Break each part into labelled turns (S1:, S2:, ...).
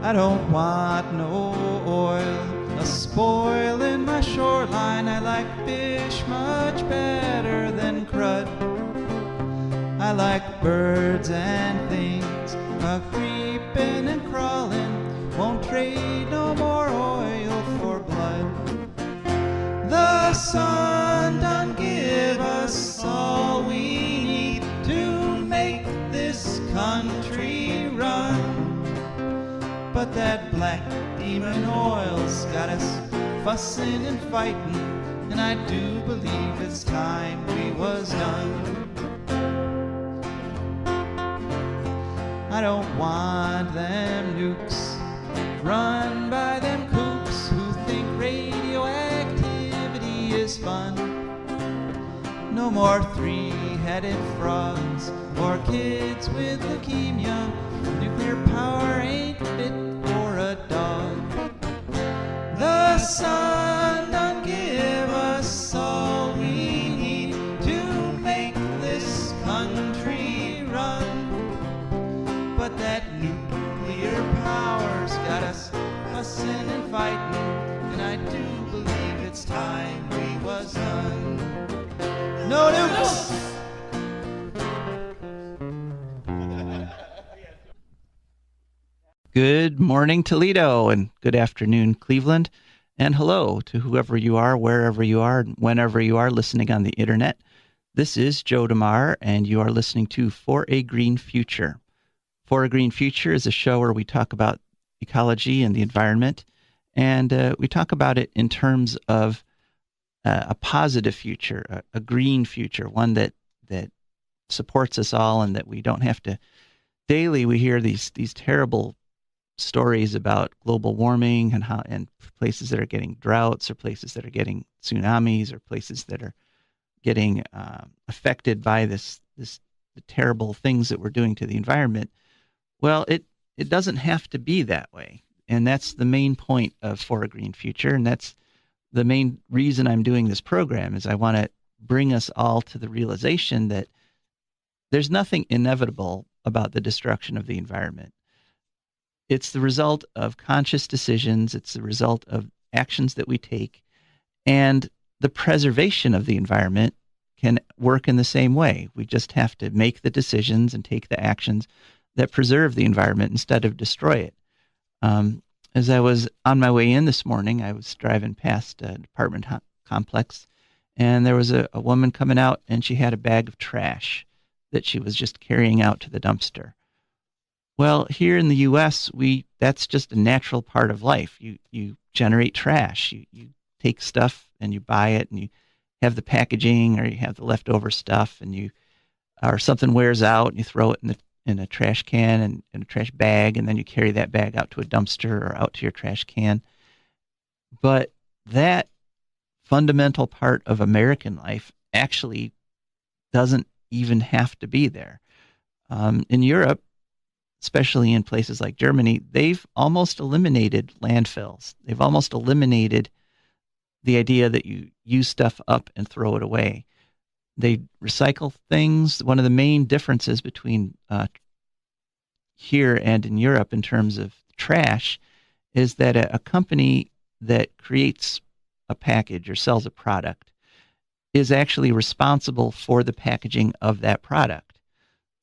S1: I don't want no oil, a spoil in my shoreline. I like fish much better than crud. I like birds and things, a-creeping and crawling. Won't trade no more oil for blood. The sun done give us all we need to make this country run. But that black demon oil's got us fussing and fighting, and I do believe it's time we was done. I don't want them nukes run by them kooks who think radioactivity is fun. No more three-headed frogs or kids with leukemia. Nuclear power ain't fit for a dog. The sun done give us all we need to make this country run. But that nuclear power's got us fussing and fighting, and I do believe it's time we was done. No nukes!
S2: Good morning, Toledo, and good afternoon, Cleveland, and hello to whoever you are, wherever you are, and whenever you are listening on the internet. This is Joe DeMar, and you are listening to For a Green Future. For a Green Future is a show where we talk about ecology and the environment, and we talk about it in terms of a positive future, a green future, one that supports us all, and that we don't have to. Daily, we hear these terrible stories about global warming and places that are getting droughts, or places that are getting tsunamis, or places that are getting affected by the terrible things that we're doing to the environment. Well, it doesn't have to be that way, and that's the main point of For a Green Future, and that's the main reason I'm doing this program. Is I want to bring us all to the realization that there's nothing inevitable about the destruction of the environment. It's the result of conscious decisions. It's the result of actions that we take. And the preservation of the environment can work in the same way. We just have to make the decisions and take the actions that preserve the environment instead of destroy it. As I was on my way in this morning, I was driving past a apartment complex, and there was a woman coming out, and she had a bag of trash that she was just carrying out to the dumpster. Well, here in the U.S., that's just a natural part of life. You generate trash. You take stuff and you buy it, and you have the packaging, or you have the leftover stuff, or something wears out, and you throw it in a trash can and in a trash bag, and then you carry that bag out to a dumpster or out to your trash can. But that fundamental part of American life actually doesn't even have to be there. In Europe, especially in places like Germany, they've almost eliminated landfills. They've almost eliminated the idea that you use stuff up and throw it away. They recycle things. One of the main differences between here and in Europe in terms of trash is that a company that creates a package or sells a product is actually responsible for the packaging of that product.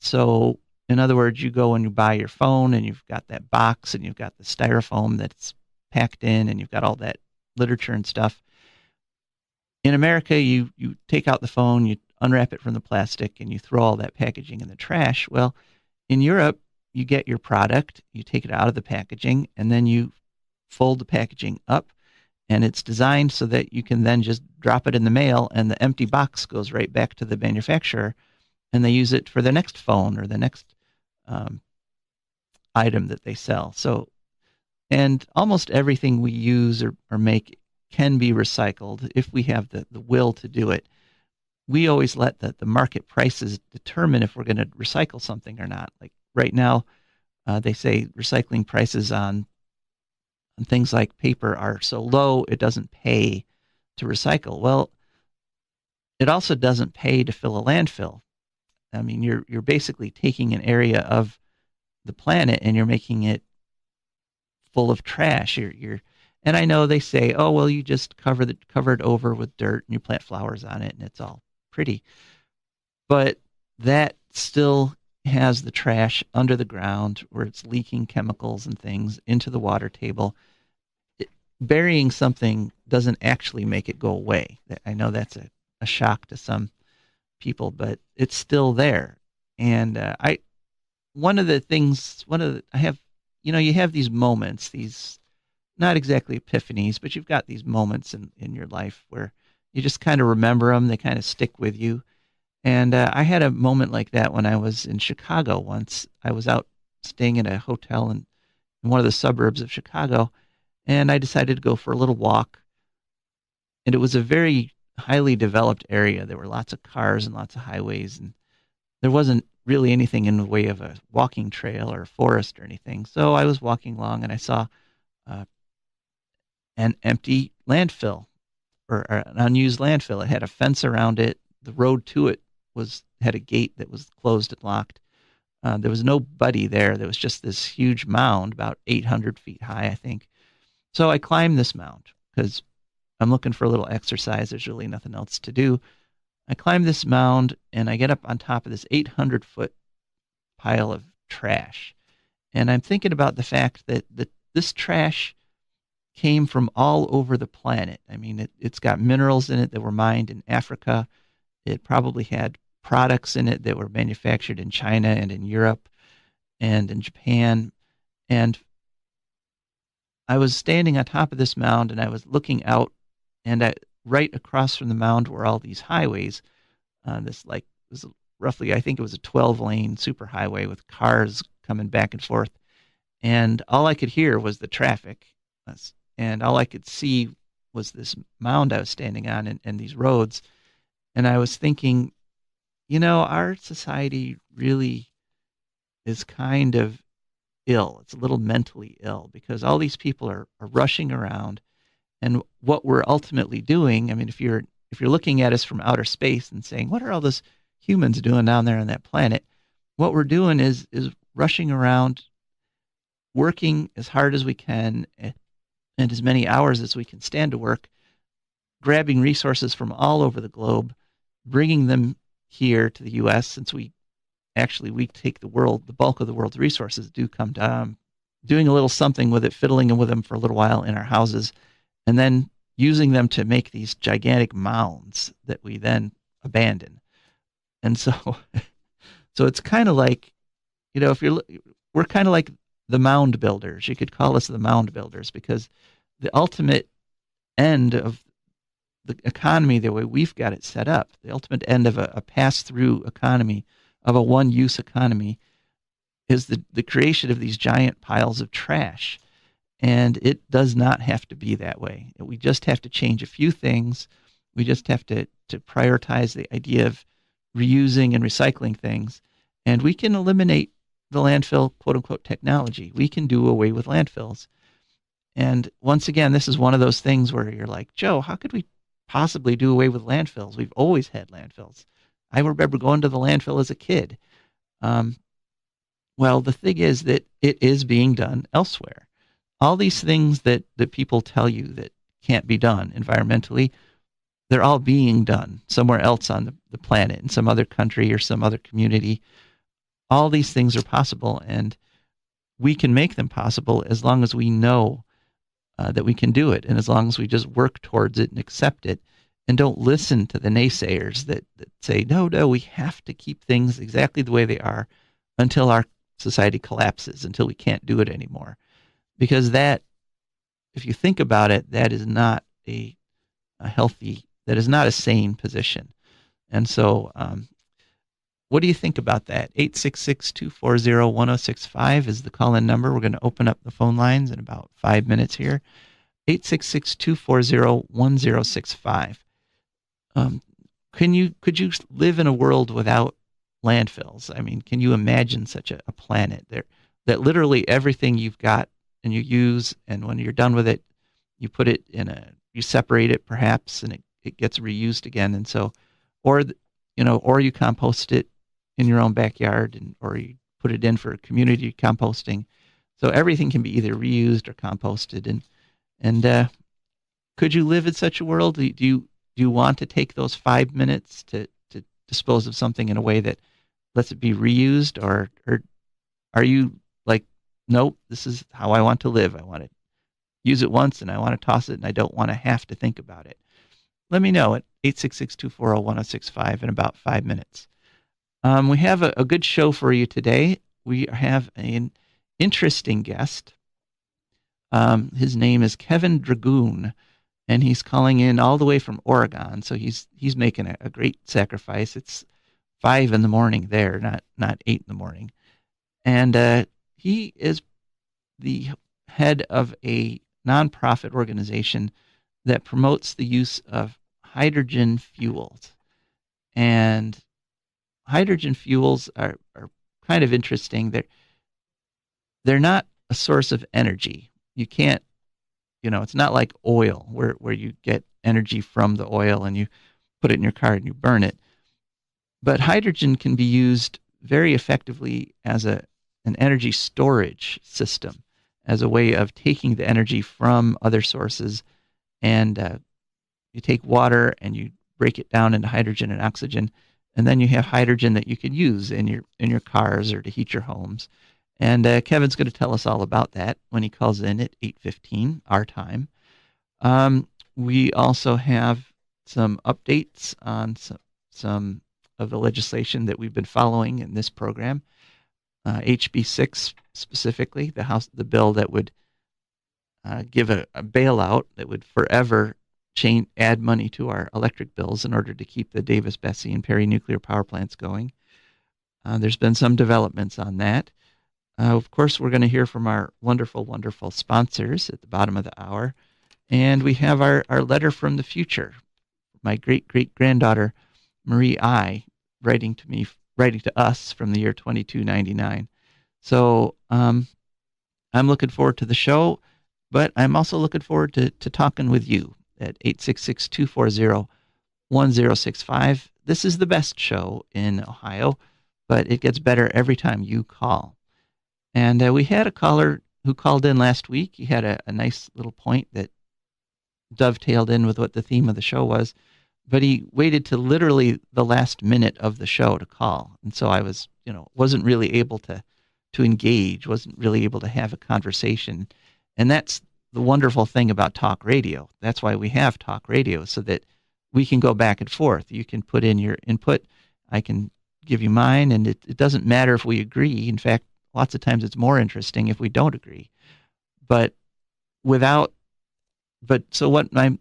S2: So, in other words, you go and you buy your phone, and you've got that box, and you've got the styrofoam that's packed in, and you've got all that literature and stuff. In America, you take out the phone, you unwrap it from the plastic, and you throw all that packaging in the trash. Well, in Europe, you get your product, you take it out of the packaging, and then you fold the packaging up, and it's designed so that you can then just drop it in the mail, and the empty box goes right back to the manufacturer, and they use it for the next phone or the next item that they sell. So, and almost everything we use or make can be recycled if we have the will to do it. We always let the market prices determine if we're going to recycle something or not. Like right now, they say recycling prices on things like paper are so low, it doesn't pay to recycle. Well, it also doesn't pay to fill a landfill. I mean, you're basically taking an area of the planet and you're making it full of trash. And I know they say, oh, well, you just cover it over with dirt and you plant flowers on it and it's all pretty. But that still has the trash under the ground where it's leaking chemicals and things into the water table. Burying something doesn't actually make it go away. I know that's a shock to some people, but it's still there. And I have, you have these moments, these not exactly epiphanies, but you've got these moments in your life where you just kind of remember them. They kind of stick with you. And I had a moment like that when I was in Chicago once. I was out staying in a hotel in one of the suburbs of Chicago, and I decided to go for a little walk. And it was a very highly developed area. There were lots of cars and lots of highways, and there wasn't really anything in the way of a walking trail or a forest or anything. So I was walking along, and I saw an empty landfill or an unused landfill. It had a fence around it. The road to it had a gate that was closed and locked. There was nobody there. There was just this huge mound, about 800 feet high, I think. So I climbed this mound because I'm looking for a little exercise. There's really nothing else to do. I climb this mound, and I get up on top of this 800-foot pile of trash. And I'm thinking about the fact that this trash came from all over the planet. I mean, it's got minerals in it that were mined in Africa. It probably had products in it that were manufactured in China and in Europe and in Japan. And I was standing on top of this mound, and I was looking out, and right across from the mound were all these highways. Was roughly, I think it was a 12-lane superhighway with cars coming back and forth. And all I could hear was the traffic. And all I could see was this mound I was standing on and these roads. And I was thinking, our society really is kind of ill. It's a little mentally ill because all these people are rushing around. And what we're ultimately doing, I mean, if you're looking at us from outer space and saying, what are all those humans doing down there on that planet? What we're doing is rushing around, working as hard as we can and as many hours as we can stand to work, grabbing resources from all over the globe, bringing them here to the U.S. since we take the bulk of the world's resources do come down, doing a little something with it, fiddling with them for a little while in our houses, and then using them to make these gigantic mounds that we then abandon. And so it's kind of like, we're kind of like the mound builders. You could call us the mound builders because the ultimate end of the economy, the way we've got it set up, the ultimate end of a pass-through economy, of a one-use economy, is the creation of these giant piles of trash. And it does not have to be that way. We just have to change a few things. We just have to prioritize the idea of reusing and recycling things. And we can eliminate the landfill, quote-unquote, technology. We can do away with landfills. And once again, this is one of those things where you're like, Joe, how could we possibly do away with landfills? We've always had landfills. I remember going to the landfill as a kid. Well, the thing is that it is being done elsewhere. All these things that people tell you that can't be done environmentally, they're all being done somewhere else on the planet, in some other country or some other community. All these things are possible, and we can make them possible as long as we know that we can do it, and as long as we just work towards it and accept it, and don't listen to the naysayers that say, no, we have to keep things exactly the way they are until our society collapses, until we can't do it anymore. Because that, if you think about it, that is not a healthy, that is not a sane position. And so what do you think about that? 866-240-1065 is the call-in number. We're going to open up the phone lines in about 5 minutes here. 866-240-1065. Could you live in a world without landfills? I mean, can you imagine such a planet there that literally everything you've got and you use, and when you're done with it, you put it you separate it perhaps, and it gets reused again. And so, or you compost it in your own backyard, or you put it in for community composting. So everything can be either reused or composted. And could you live in such a world? Do you want to take those 5 minutes to dispose of something in a way that lets it be reused, or are you like, nope, this is how I want to live. I want to use it once and I want to toss it and I don't want to have to think about it. Let me know at 866-240-1065 in about 5 minutes. We have a good show for you today. We have an interesting guest. His name is Kevin Dragoon, and he's calling in all the way from Oregon. So he's making a great sacrifice. It's 5 in the morning there, not 8 in the morning. And he is the head of a nonprofit organization that promotes the use of hydrogen fuels. And hydrogen fuels are kind of interesting. They're not a source of energy. You can't, it's not like oil where you get energy from the oil and you put it in your car and you burn it. But hydrogen can be used very effectively as an energy storage system, as a way of taking the energy from other sources. And you take water and you break it down into hydrogen and oxygen, and then you have hydrogen that you can use in your cars or to heat your homes. And Kevin's going to tell us all about that when he calls in at 8:15 our time. We also have some updates on some of the legislation that we've been following in this program. HB 6 specifically, the bill that would give a bailout that would forever add money to our electric bills in order to keep the Davis, Bessie, and Perry nuclear power plants going. There's been some developments on that. Of course, we're going to hear from our wonderful, wonderful sponsors at the bottom of the hour. And we have our letter from the future. My great-great-granddaughter, Marie I, writing to us from the year 2299. So I'm looking forward to the show, but I'm also looking forward to talking with you at 866-240-1065. This is the best show in Ohio, but it gets better every time you call. And we had a caller who called in last week. He had a nice little point that dovetailed in with what the theme of the show was, but he waited to literally the last minute of the show to call. And so I wasn't really able to engage, wasn't really able to have a conversation. And that's the wonderful thing about talk radio. That's why we have talk radio, so that we can go back and forth. You can put in your input. I can give you mine, and it doesn't matter if we agree. In fact, lots of times it's more interesting if we don't agree. The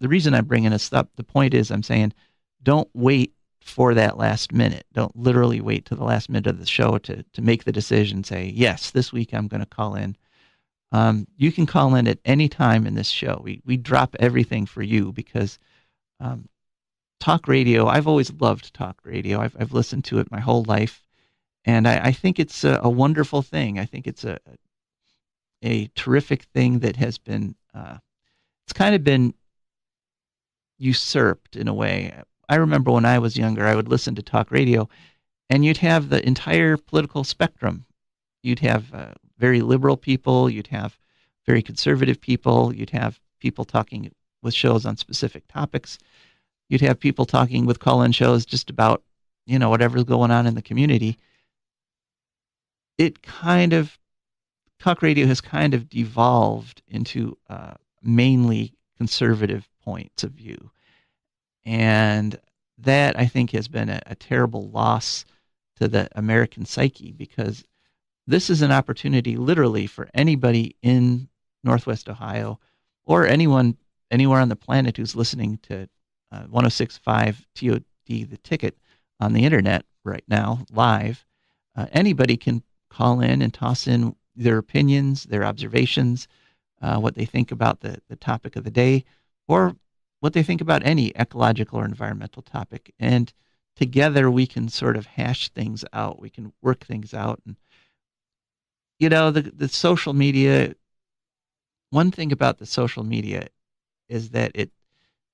S2: reason I'm bringing this up, the point is I'm saying, don't wait for that last minute. Don't literally wait to the last minute of the show to make the decision, say, yes, this week I'm going to call in. You can call in at any time in this show. We drop everything for you because talk radio, I've always loved talk radio. I've listened to it my whole life, and I think it's a wonderful thing. I think it's a terrific thing that has been, it's kind of been usurped in a way. I remember when I was younger, I would listen to talk radio, and you'd have the entire political spectrum. You'd have very liberal people, you'd have very conservative people, you'd have people talking with shows on specific topics, you'd have people talking with call-in shows just about, whatever's going on in the community. Talk radio has kind of devolved into mainly conservative points of view. And that, I think, has been a terrible loss to the American psyche, because this is an opportunity literally for anybody in Northwest Ohio or anyone anywhere on the planet who's listening to 106.5 TOD, The Ticket, on the internet right now, live. Anybody can call in and toss in their opinions, their observations, what they think about the topic of the day, or what they think about any ecological or environmental topic. And together we can sort of hash things out. We can work things out. And, the social media, one thing about the social media is that it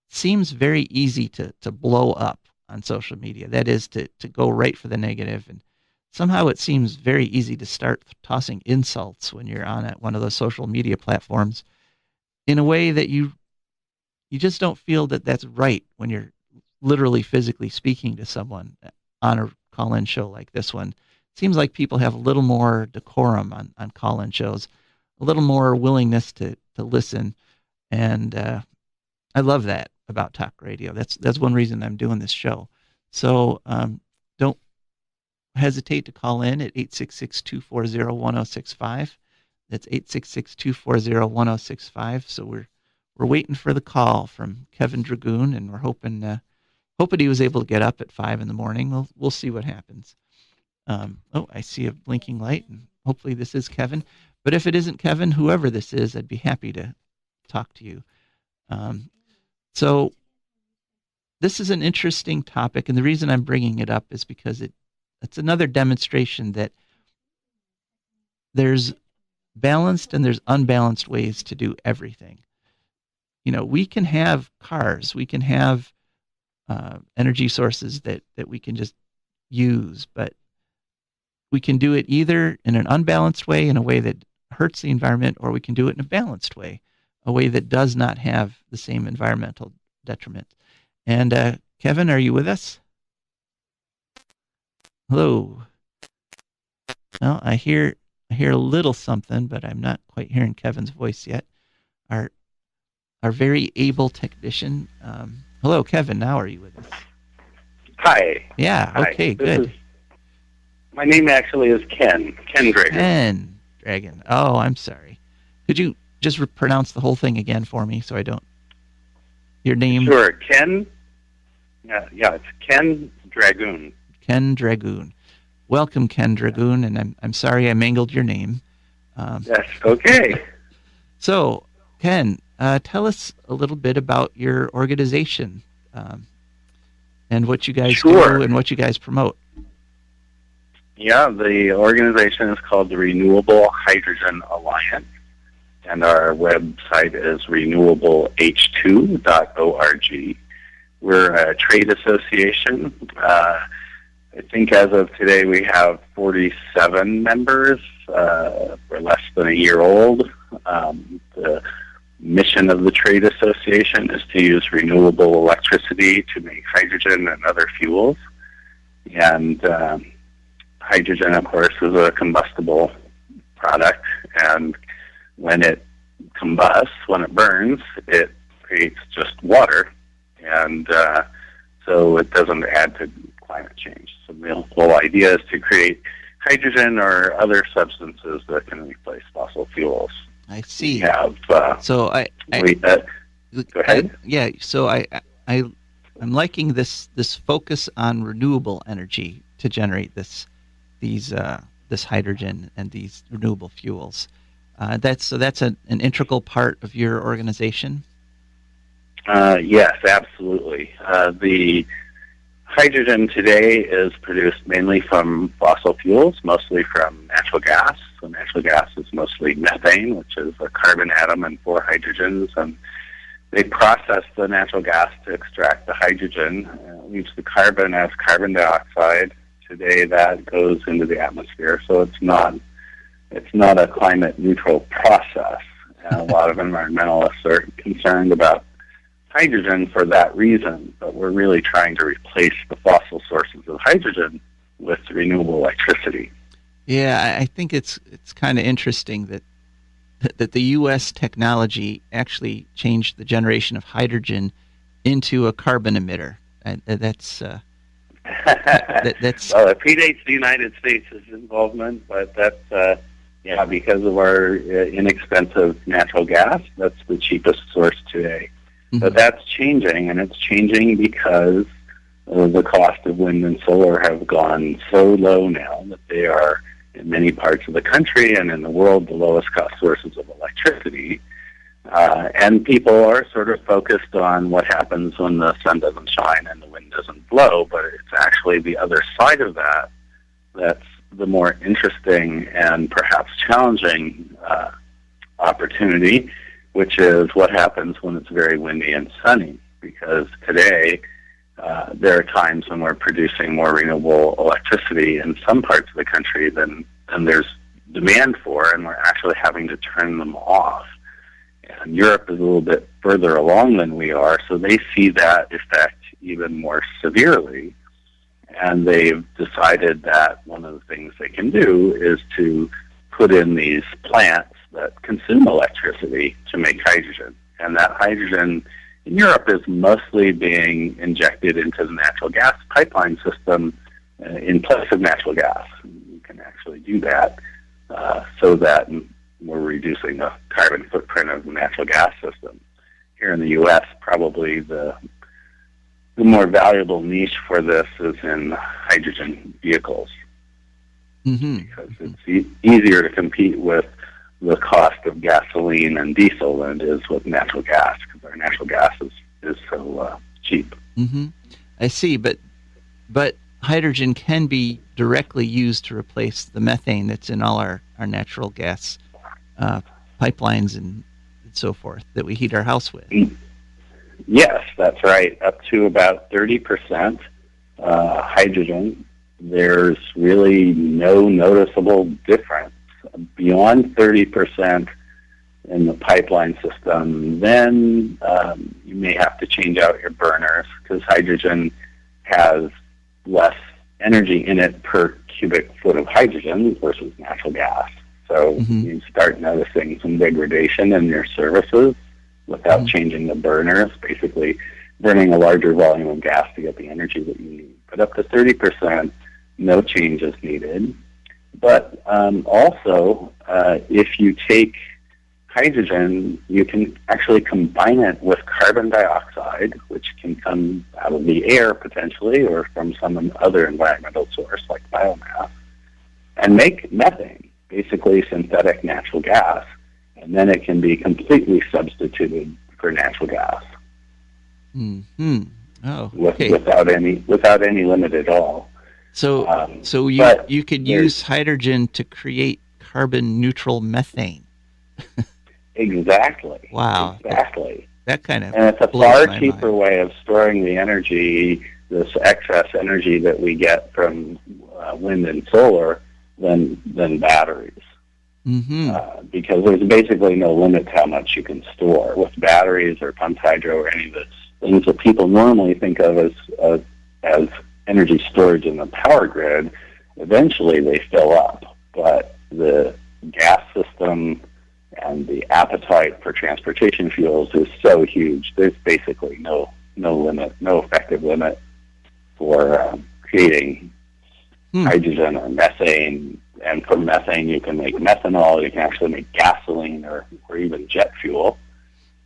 S2: seems very easy to blow up on social media. That is to go right for the negative. And somehow it seems very easy to start tossing insults when you're on one of those social media platforms in a way that you just don't feel that that's right when you're literally physically speaking to someone on a call-in show like this one. It seems like people have a little more decorum on call-in shows, a little more willingness to listen, and I love that about talk radio. That's one reason I'm doing this show. So don't hesitate to call in at 866-240-1065. That's 866-240-1065. So we're waiting for the call from Kevin Dragoon, and we're hoping he was able to get up at 5 in the morning. We'll see what happens. I see a blinking light, and hopefully this is Kevin. But if it isn't Kevin, whoever this is, I'd be happy to talk to you. So this is an interesting topic, and the reason I'm bringing it up is because it's another demonstration that there's balanced and there's unbalanced ways to do everything. We can have cars, we can have energy sources that we can just use, but we can do it either in an unbalanced way, in a way that hurts the environment, or we can do it in a balanced way, a way that does not have the same environmental detriment. And Kevin, are you with us? Hello. Well, I hear a little something, but I'm not quite hearing Kevin's voice yet. Our very able technician. Hello, Kevin. Now are you with us?
S3: Hi.
S2: Yeah.
S3: Hi.
S2: Okay. Good.
S3: My name actually is Ken Dragoon.
S2: Ken Dragon. Oh, I'm sorry. Could you just pronounce the whole thing again for me so I don't... Your name?
S3: Sure. Ken. Yeah, it's Ken Dragoon.
S2: Ken Dragoon. Welcome, Ken Dragoon, and I'm sorry I mangled your name.
S3: That's okay.
S2: So, Ken, tell us a little bit about your organization and what you guys do and what you guys promote.
S3: Yeah, the organization is called the Renewable Hydrogen Alliance, and our website is renewableh2.org. We're a trade association. I think as of today we have 47 members. We're less than a year old. The mission of the trade association is to use renewable electricity to make hydrogen and other fuels. And hydrogen, of course, is a combustible product, and when it combusts, when it burns, it creates just water, and so it doesn't add to climate change. So the whole idea is to create hydrogen or other substances that can replace fossil fuels.
S2: I see.
S3: We have,
S2: so
S3: go ahead.
S2: So I'm liking this focus on renewable energy to generate this hydrogen and these renewable fuels. That's an integral part of your organization?
S3: Yes, absolutely. The hydrogen today is produced mainly from fossil fuels, mostly from natural gas. So natural gas is mostly methane, which is a carbon atom and 4 hydrogens, and they process the natural gas to extract the hydrogen. It leaves the carbon as carbon dioxide. Today that goes into the atmosphere, so it's not a climate neutral process. And a lot of environmentalists are concerned about hydrogen for that reason, but we're really trying to replace the fossil sources of hydrogen with renewable electricity.
S2: Yeah, I think it's kind of interesting that the U.S. technology actually changed the generation of hydrogen into a carbon emitter. That's
S3: well, it predates the United States' involvement, but that's because of our inexpensive natural gas, that's the cheapest source today. Mm-hmm. But that's changing, and it's changing because the cost of wind and solar have gone so low now that they are, in many parts of the country and in the world, the lowest cost sources of electricity. And people are sort of focused on what happens when the sun doesn't shine and the wind doesn't blow, but it's actually the other side of that that's the more interesting and perhaps challenging opportunity, which is what happens when it's very windy and sunny. Because today, there are times when we're producing more renewable electricity in some parts of the country than there's demand for, and we're actually having to turn them off. And Europe is a little bit further along than we are, so they see that effect even more severely. And they've decided that one of the things they can do is to put in these plants that consume electricity to make hydrogen. And that hydrogen in Europe is mostly being injected into the natural gas pipeline system in place of natural gas. You can actually do that so that we're reducing the carbon footprint of the natural gas system. Here in the U.S., probably the more valuable niche for this is in hydrogen vehicles, because it's easier to compete with the cost of gasoline and diesel than it is with natural gas, because our natural gas is so cheap.
S2: I see, but hydrogen can be directly used to replace the methane that's in all our natural gas pipelines and so forth that we heat our house with.
S3: Yes, that's right. Up to about 30% hydrogen. There's really no noticeable difference. Beyond 30% in the pipeline system, then you may have to change out your burners, because hydrogen has less energy in it per cubic foot of hydrogen versus natural gas. So you start noticing some degradation in your services without changing the burners, basically burning a larger volume of gas to get the energy that you need. But up to 30%, no change is needed. But also, if you take hydrogen, you can actually combine it with carbon dioxide, which can come out of the air potentially, or from some other environmental source like biomass, and make methane, basically synthetic natural gas, and then it can be completely substituted for natural gas.
S2: Oh, okay.
S3: Without any limit at all.
S2: So you could use hydrogen to create carbon neutral methane.
S3: Exactly.
S2: Wow.
S3: Exactly.
S2: That kind of,
S3: and it's a far cheaper way of storing the energy, this excess energy that we get from wind and solar, than batteries. Because there's basically no limit to how much you can store. With batteries or pumped hydro or any of the things that people normally think of as energy storage in the power grid, eventually they fill up. But the gas system and the appetite for transportation fuels is so huge, there's basically no limit, no effective limit for creating hydrogen or methane. And from methane, you can make methanol, you can actually make gasoline or even jet fuel,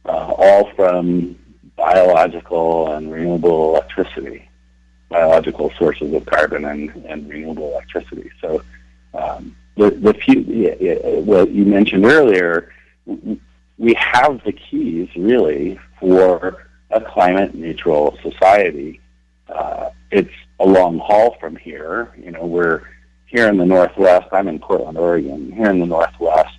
S3: all from biological and renewable electricity, biological sources of carbon and renewable electricity. So what you mentioned earlier, we have the keys, really, for a climate-neutral society. It's a long haul from here. We're here in the Northwest. I'm in Portland, Oregon. Here in the Northwest,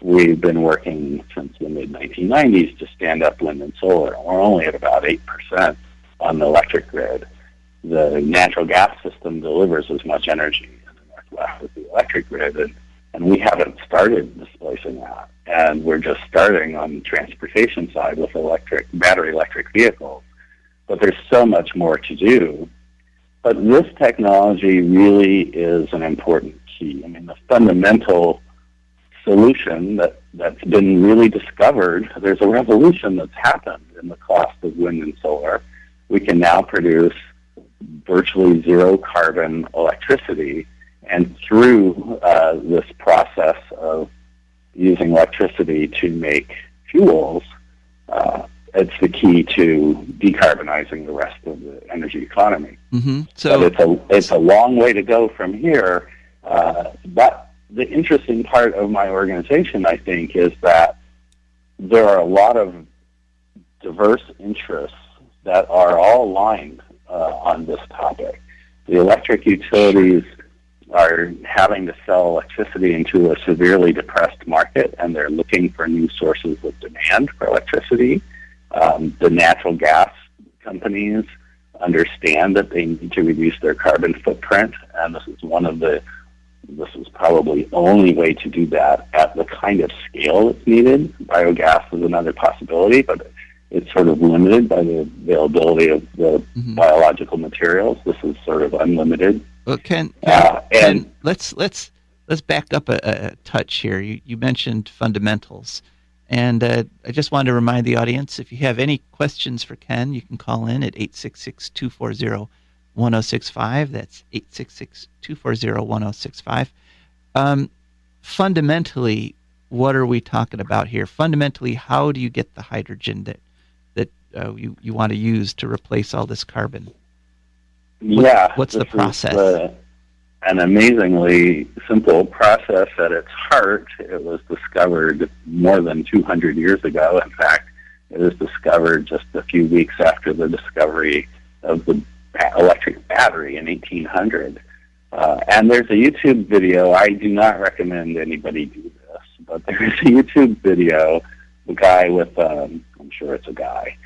S3: we've been working since the mid-1990s to stand up wind and solar. We're only at about 8% on the electric grid. The natural gas system delivers as much energy in the Northwest as the electric grid, and we haven't started displacing that. And we're just starting on the transportation side with battery electric vehicles. But there's so much more to do. But this technology really is an important key. I mean, the fundamental solution that's been really discovered, there's a revolution that's happened in the cost of wind and solar. We can now produce virtually zero carbon electricity, and through this process of using electricity to make fuels, it's the key to decarbonizing the rest of the energy economy. So but it's a long way to go from here. But the interesting part of my organization, I think, is that there are a lot of diverse interests that are all aligned on this topic. The electric utilities are having to sell electricity into a severely depressed market, and they're looking for new sources of demand for electricity. The natural gas companies understand that they need to reduce their carbon footprint, and this is probably the only way to do that at the kind of scale that's needed. Biogas is another possibility, but it's sort of limited by the availability of the biological materials. This is sort of unlimited.
S2: Well, Ken, let's back up a touch here. You mentioned fundamentals, and I just wanted to remind the audience, if you have any questions for Ken, you can call in at 866-240-1065. That's 866-240-1065. Fundamentally, what are we talking about here? Fundamentally, how do you get the hydrogen that you want to use to replace all this carbon? What's the process? An
S3: amazingly simple process at its heart. It was discovered more than 200 years ago. In fact, it was discovered just a few weeks after the discovery of the electric battery in 1800. And there's a YouTube video. I do not recommend anybody do this, but there's a YouTube video, a guy with, I'm sure it's a guy,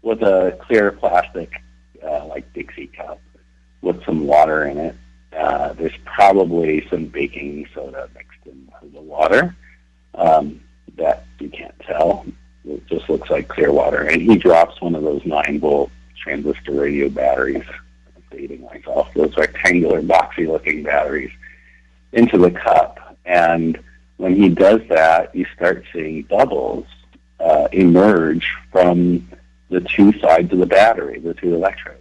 S3: with a clear plastic, like Dixie cup with some water in it. There's probably some baking soda mixed into the water that you can't tell. It just looks like clear water. And he drops one of those 9-volt transistor radio batteries, I'm dating myself, those rectangular, boxy-looking batteries, into the cup. And when he does that, you start seeing bubbles emerge from the two sides of the battery, the two electrodes.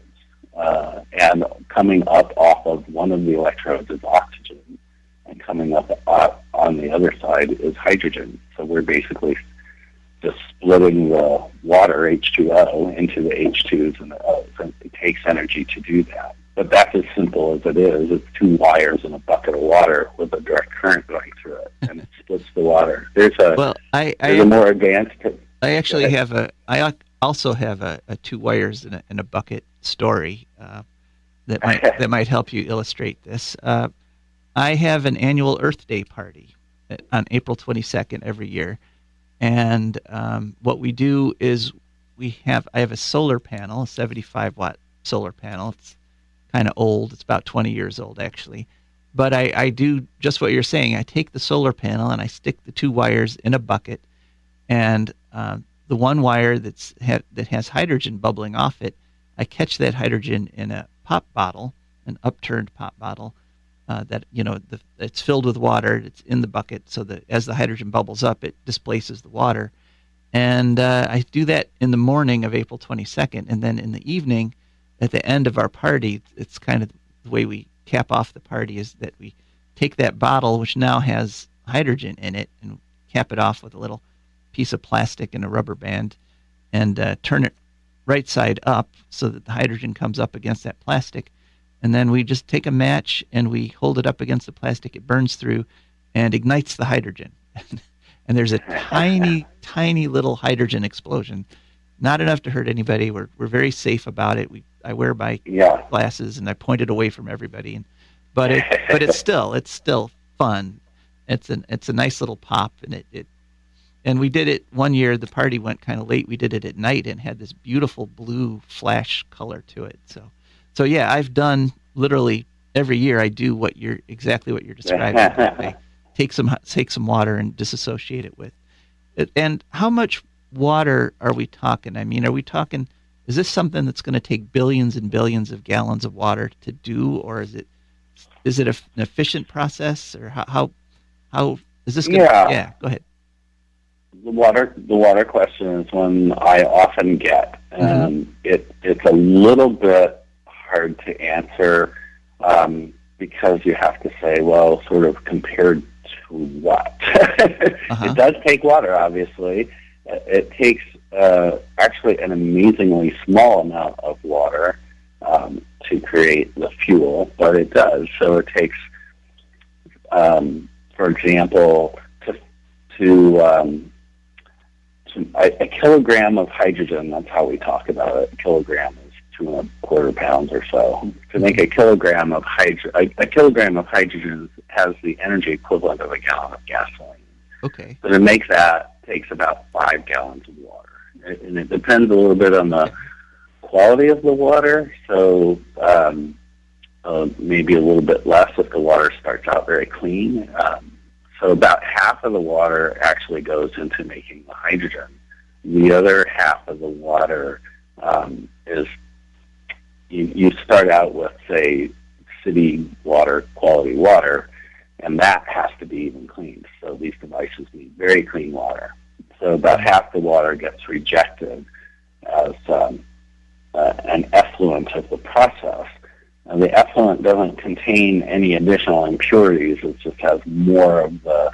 S3: And coming up off of one of the electrodes is oxygen, and coming up on the other side is hydrogen. So we're basically just splitting the water, H2O, into the H2s and the O's, and it takes energy to do that. But that's as simple as it is. It's two wires in a bucket of water with a direct current going through it, and it splits the water. There's a more advanced...
S2: I also have a two wires in a bucket story that might help you illustrate this. I have an annual Earth Day party on April 22nd every year, and what we do is I have a solar panel, a 75-watt solar panel. It's kind of old. It's about 20 years old, actually. But I do just what you're saying. I take the solar panel and I stick the two wires in a bucket, and the one wire that has hydrogen bubbling off it, I catch that hydrogen in a pop bottle, an upturned pop bottle, that it's filled with water. It's in the bucket, so that as the hydrogen bubbles up, it displaces the water. And I do that in the morning of April 22nd, and then in the evening, at the end of our party, it's kind of the way we cap off the party is that we take that bottle, which now has hydrogen in it, and cap it off with a little piece of plastic and a rubber band, and turn it right side up so that the hydrogen comes up against that plastic. And then we just take a match and we hold it up against the plastic. It burns through and ignites the hydrogen. And there's a tiny, tiny little hydrogen explosion. Not enough to hurt anybody. We're very safe about it. I wear my glasses and I point it away from everybody. But it's still fun. It's a nice little pop, and and we did it one year. The party went kind of late. We did it at night and had this beautiful blue flash color to it. So yeah, I've done literally every year. I do exactly what you're describing. I take some water and disassociate it with it. And how much water are we talking? I mean, is this something that's going to take billions and billions of gallons of water to do, or is it an efficient process, or how is this going to? Yeah, go ahead.
S3: The water question is one I often get, and it's a little bit hard to answer because you have to say, well, sort of compared to what? It does take water, obviously. It takes actually an amazingly small amount of water to create the fuel, but it does. So it takes, for example, a kilogram of hydrogen, that's how we talk about it. A kilogram is 2.25 pounds or so. To make a kilogram of hydrogen has the energy equivalent of a gallon of gasoline.
S2: Okay.
S3: So to make that takes about 5 gallons of water. And it depends a little bit on the quality of the water, so maybe a little bit less if the water starts out very clean. So about half of the water actually goes into making the hydrogen. The other half of the water is you start out with, say, city water, quality water, and that has to be even cleaned. So these devices need very clean water. So about half the water gets rejected as an effluent of the process. And the effluent doesn't contain any additional impurities. It just has more of the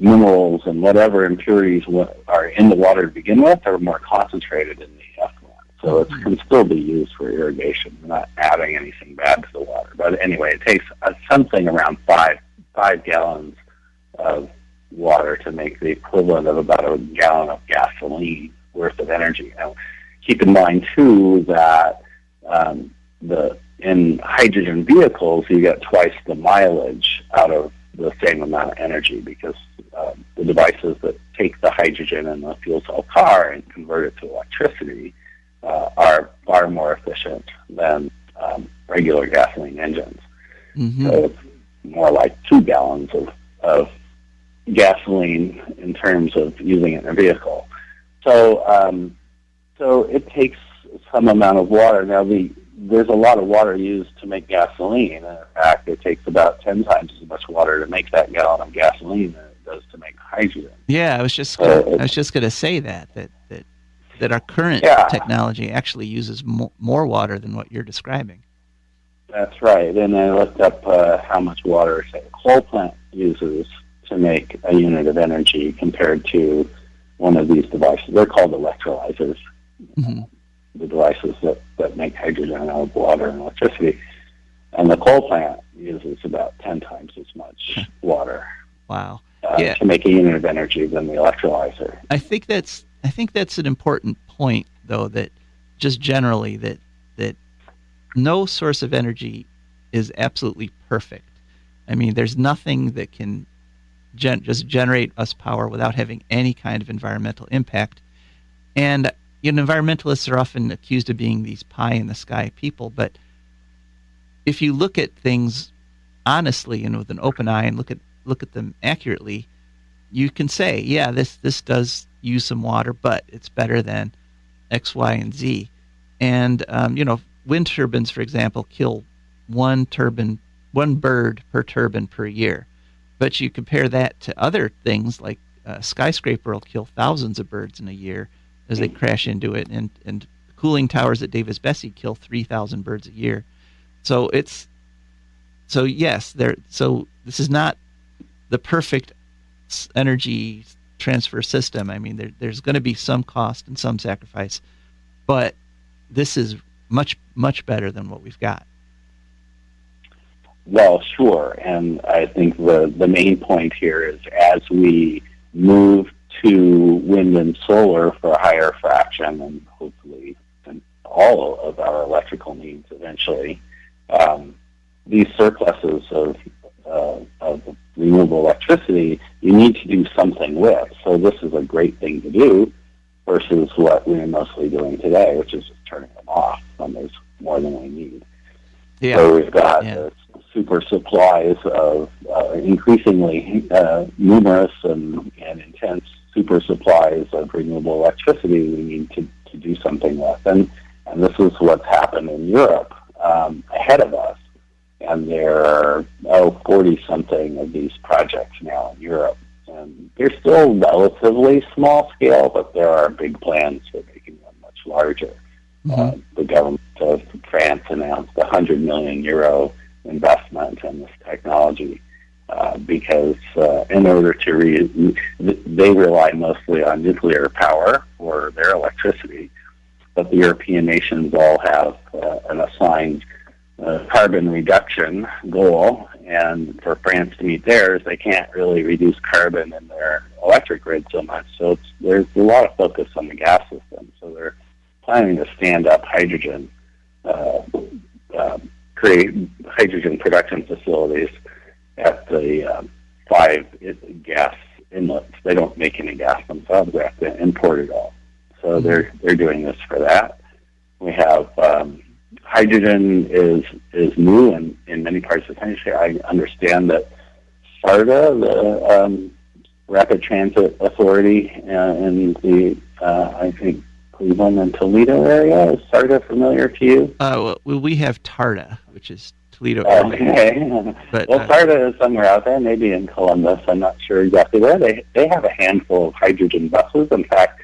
S3: minerals and whatever impurities are in the water to begin with are more concentrated in the effluent. So it can still be used for irrigation. We're not adding anything bad to the water. But anyway, it takes something around 5 gallons of water to make the equivalent of about a gallon of gasoline worth of energy. Now, keep in mind, too, that in hydrogen vehicles, you get twice the mileage out of the same amount of energy because the devices that take the hydrogen in the fuel cell car and convert it to electricity are far more efficient than regular gasoline engines. Mm-hmm. So it's more like 2 gallons of gasoline in terms of using it in a vehicle. So it takes some amount of water. Now, there's a lot of water used to make gasoline. In fact, it takes about 10 times as much water to make that gallon of gasoline than it does to make hydrogen.
S2: Yeah, I was just going to say that our current technology actually uses more water than what you're describing.
S3: That's right. And I looked up how much water, say, a coal plant uses to make a unit of energy compared to one of these devices. They're called electrolyzers. Mm-hmm. The devices that make hydrogen out of water and electricity. And the coal plant uses about 10 times as much water.
S2: Wow.
S3: To make a unit of energy than the electrolyzer.
S2: I think that's an important point, though, that just generally that no source of energy is absolutely perfect. I mean, there's nothing that can just generate us power without having any kind of environmental impact. And environmentalists are often accused of being these pie-in-the-sky people, but if you look at things honestly and with an open eye and look at them accurately, you can say, yeah, this does use some water, but it's better than X, Y, and Z. And wind turbines, for example, kill one bird per turbine per year. But you compare that to other things like a skyscraper will kill thousands of birds in a year as they crash into it, and cooling towers at Davis-Besse kill 3,000 birds a year. So this is not the perfect energy transfer system. I mean, there's going to be some cost and some sacrifice, but this is much, much better than what we've got.
S3: Well, sure, and I think the main point here is as we move to wind and solar for a higher fraction and hopefully all of our electrical needs eventually, these surpluses of renewable electricity you need to do something with. So this is a great thing to do versus what we're mostly doing today, which is just turning them off when there's more than we need. Yeah. So we've got super supplies of increasingly numerous and intense super supplies of renewable electricity we need to do something with. And this is what's happened in Europe ahead of us. And there are 40-something of these projects now in Europe. And they're still relatively small scale, but there are big plans for making them much larger. Mm-hmm. The government of France announced a 100 million euro investment in this technology because in order to they rely mostly on nuclear power for their electricity, but the European nations all have an assigned carbon reduction goal, and for France to meet theirs, they can't really reduce carbon in their electric grid so much. So there's a lot of focus on the gas system. So they're planning to stand up hydrogen, create hydrogen production facilities at the 5 gas inlets. They don't make any gas themselves; they have to import it all. So they're doing this for that. We have hydrogen is new in many parts of the country. I understand that SARTA, the Rapid Transit Authority in the, I think, Cleveland and Toledo area. Is SARTA familiar to you?
S2: Well, we have TARTA, which is Toledo.
S3: Okay.
S2: But,
S3: well, SARTA is somewhere out there, maybe in Columbus. I'm not sure exactly where. They have a handful of hydrogen buses. In fact,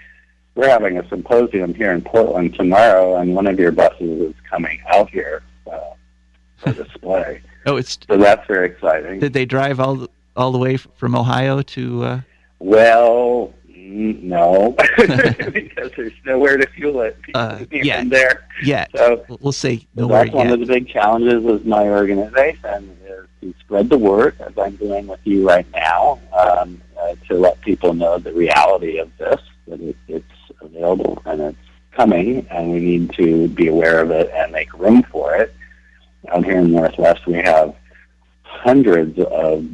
S3: we're having a symposium here in Portland tomorrow, and one of your buses is coming out here for display. So that's very exciting.
S2: Did they drive all the way from Ohio to?
S3: Well, no, because there's nowhere to fuel it there.
S2: Yeah. So we'll say nowhere
S3: that's one of the big challenges with my organization is to spread the word, as I'm doing with you right now, to let people know the reality of this, that it's available and it's coming, and we need to be aware of it and make room for it. Out here in the Northwest, we have hundreds of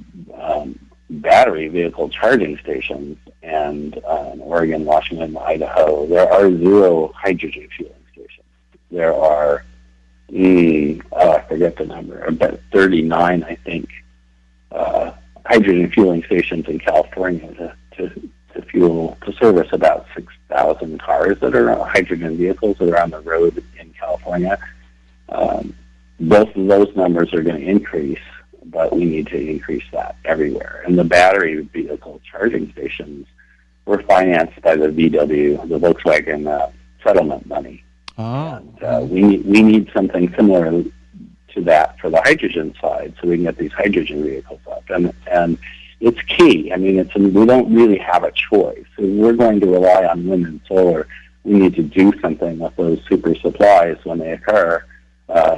S3: battery vehicle charging stations, and in Oregon, Washington, Idaho, there are 0 hydrogen fueling stations. There are, I forget the number, about 39, I think, hydrogen fueling stations in California to service about 6,000 cars that are hydrogen vehicles that are on the road in California. Both of those numbers are going to increase, but we need to increase that everywhere. And the battery vehicle charging stations were financed by the VW, the Volkswagen settlement money.
S2: Oh.
S3: And we need something similar to that for the hydrogen side, so we can get these hydrogen vehicles up. And it's key. I mean, we don't really have a choice. If we're going to rely on wind and solar, we need to do something with those super supplies when they occur.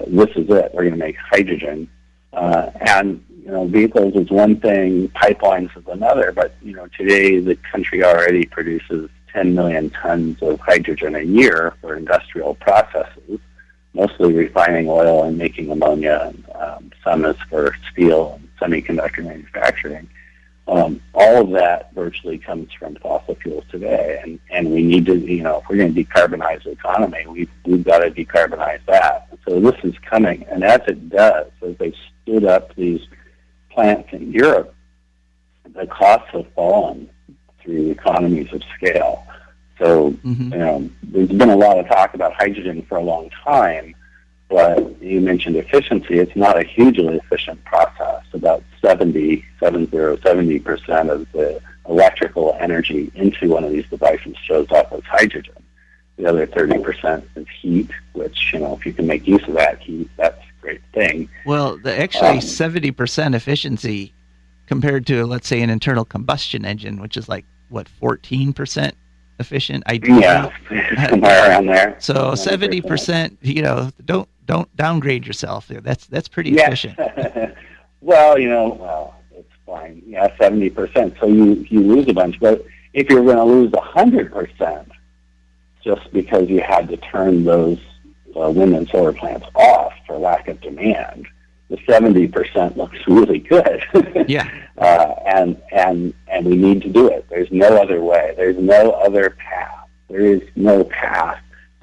S3: This is it. We're going to make hydrogen. And, vehicles is one thing, pipelines is another, but, today the country already produces 10 million tons of hydrogen a year for industrial processes, mostly refining oil and making ammonia, and some is for steel and semiconductor manufacturing. All of that virtually comes from fossil fuels today, and we need to, if we're going to decarbonize the economy, we've got to decarbonize that. So this is coming, and as it does, as they stood up these plants in Europe, the costs have fallen through economies of scale. So, there's been a lot of talk about hydrogen for a long time, but you mentioned efficiency. It's not a hugely efficient process. About 70% of the electrical energy into one of these devices shows up as hydrogen. The other 30% is heat, which, if you can make use of that heat, that's a great thing.
S2: Well, actually 70% efficiency compared to, let's say, an internal combustion engine, which is 14% efficient?
S3: Yeah, somewhere around there.
S2: So 70%, don't downgrade yourself there. That's pretty efficient.
S3: Well, it's fine. Yeah, 70%. So you lose a bunch. But if you're going to lose 100%, just because you had to turn those wind and solar plants off for lack of demand, the 70% looks really good.
S2: Yeah.
S3: And we need to do it. There's no other way. There's no other path. There is no path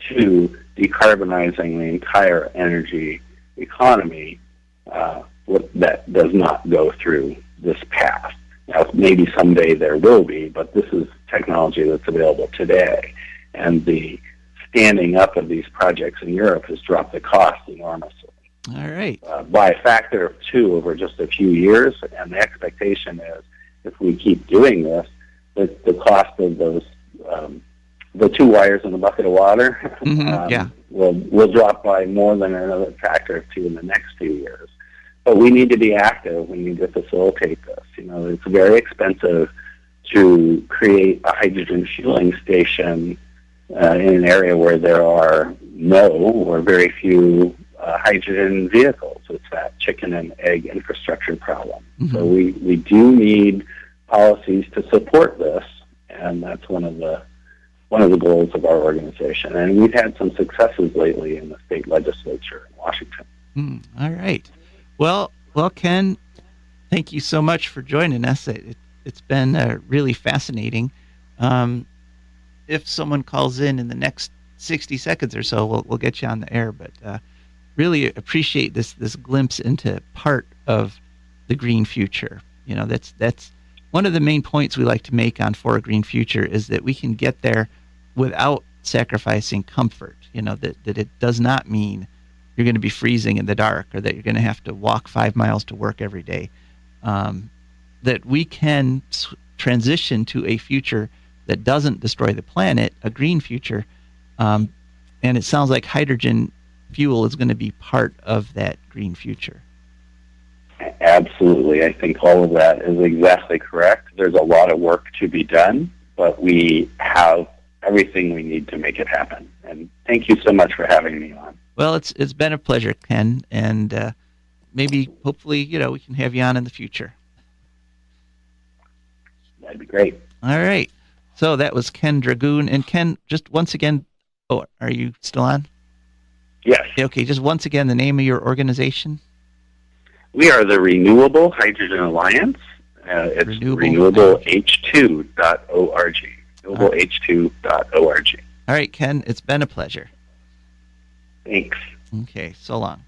S3: to decarbonizing the entire energy economy that does not go through this path. Now, maybe someday there will be, but this is technology that's available today. And the standing up of these projects in Europe has dropped the cost enormously.
S2: All right.
S3: By a factor of 2 over just a few years, and the expectation is if we keep doing this, the cost of those, the 2 wires in a bucket of water will drop by more than another factor of 2 in the next few years. But we need to be active. We need to facilitate this. It's very expensive to create a hydrogen fueling station in an area where there are no or very few hydrogen vehicles. It's that chicken and egg infrastructure problem. So we do need policies to support this, and that's one of the goals of our organization. And we've had some successes lately in the state legislature in Washington.
S2: All right. Well, Ken, thank you so much for joining us. It's been really fascinating. If someone calls in the next 60 seconds or so, we'll get you on the air. But really appreciate this glimpse into part of the green future. That's one of the main points we like to make on For a Green Future, is that we can get there without sacrificing comfort. That it does not mean you're going to be freezing in the dark, or that you're going to have to walk 5 miles to work every day. That we can transition to a future that doesn't destroy the planet, a green future. And it sounds like hydrogen fuel is going to be part of that green future.
S3: Absolutely. I think all of that is exactly correct. There's a lot of work to be done, but we have everything we need to make it happen. And thank you so much for having me on.
S2: Well, it's been a pleasure, Ken, and maybe, hopefully, we can have you on in the future.
S3: That'd be great.
S2: All right. So that was Ken Dragoon. And Ken, just once again, are you still on?
S3: Yes.
S2: Okay, just once again, the name of your organization?
S3: We are the Renewable Hydrogen Alliance. It's renewableh2.org. Renewableh2.org.
S2: All right, Ken, it's been a pleasure.
S3: Thanks.
S2: Okay, so long.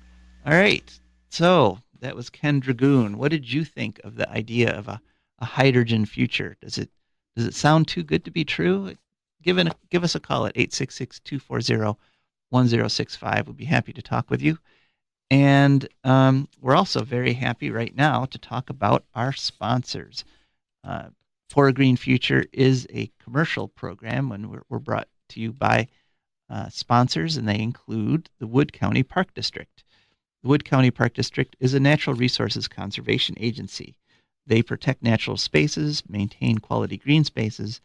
S2: All right, so that was Ken Dragoon. What did you think of the idea of a hydrogen future? Does it sound too good to be true? Give us a call at 866-240-1065. We'll be happy to talk with you. And we're also very happy right now to talk about our sponsors. For a Green Future is a commercial program, and we're brought to you by sponsors, and they include the Wood County Park District. The Wood County Park District is a natural resources conservation agency. They protect natural spaces, maintain quality green spaces,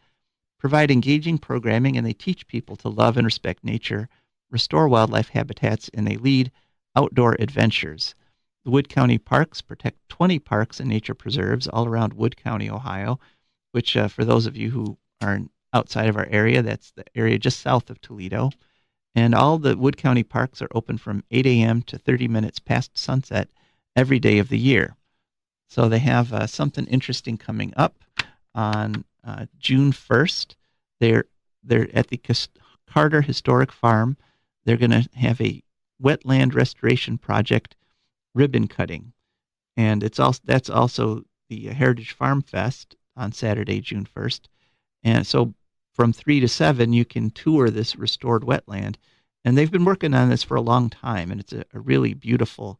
S2: provide engaging programming, and they teach people to love and respect nature, restore wildlife habitats, and they lead outdoor adventures. The Wood County Parks protect 20 parks and nature preserves all around Wood County, Ohio, which for those of you who are outside of our area, that's the area just south of Toledo. And all the Wood County parks are open from 8 a.m. to 30 minutes past sunset every day of the year. So they have something interesting coming up on June 1st. They're at the Carter Historic Farm. They're going to have a wetland restoration project ribbon cutting. And that's also the Heritage Farm Fest on Saturday, June 1st. And so from 3 to 7, you can tour this restored wetland. And they've been working on this for a long time, and it's a really beautiful